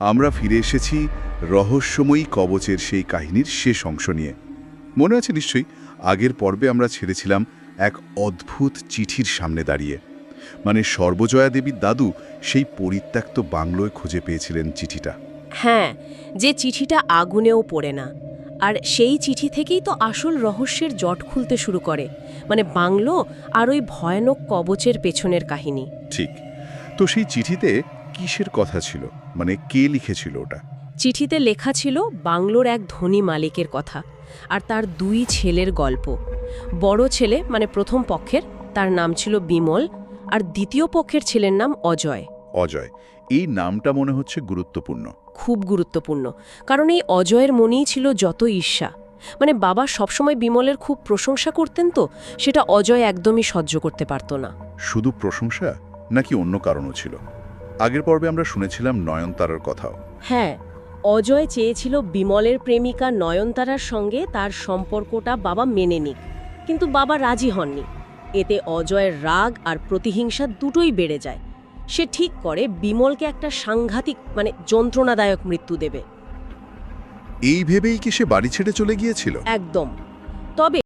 আমরা ফিরে এসেছি রহস্যময়ী কবচের সেই কাহিনীর শেষ অংশ নিয়ে। মনে আছে নিশ্চয়ই, আগের পর্বে আমরা ছেড়েছিলাম এক অদ্ভুত চিঠির সামনে দাঁড়িয়ে। মানে সর্বজয়া দেবীর দাদু সেই পরিত্যক্ত বাংলোয় খুঁজে পেয়েছিলেন চিঠিটা। হ্যাঁ, যে চিঠিটা আগুনেও পড়ে না। আর সেই চিঠি থেকেই তো আসল রহস্যের জট খুলতে শুরু করে, মানে বাংলো আর ওই ভয়ানক কবচের পেছনের কাহিনী। ঠিক। তো সেই চিঠিতে কিসের কথা ছিল, মানে কে লিখেছিল ওটা? চিঠিতে লেখা ছিল বাংলোর এক ধনী মালিকের কথা আর তার দুই ছেলের গল্প। বড় ছেলে মানে প্রথম পক্ষের, তার নাম ছিল বিমল, আর দ্বিতীয় পক্ষের ছেলের নাম অজয়। অজয়। এই নামটা মনে হচ্ছে গুরুত্বপূর্ণ। খুব গুরুত্বপূর্ণ, কারণ এই অজয়ের মনেই ছিল যত ঈর্ষা। মানে বাবা সবসময় বিমলের খুব প্রশংসা করতেন, তো সেটা অজয় একদমই সহ্য করতে পারত না। শুধু প্রশংসা নাকি অন্য কারণও ছিল? আগের পর্বে আমরা শুনেছিলাম নয়নতারার কথাও। হ্যাঁ, অজয় চেয়েছিল বিমলের প্রেমিকা নয়নতারার সঙ্গে তার সম্পর্কটা বাবা মেনে নিক, কিন্তু বাবা রাজি হননি। এতে অজয়ের রাগ আর প্রতিহিংসা দুটোই বেড়ে যায়। সে ঠিক করে বিমলকে একটা সাংঘাতিক মানে যন্ত্রণাদায়ক মৃত্যু দেবে। এই ভেবেই কি সে বাড়ি ছেড়ে চলে গিয়েছিল? একদম। তবে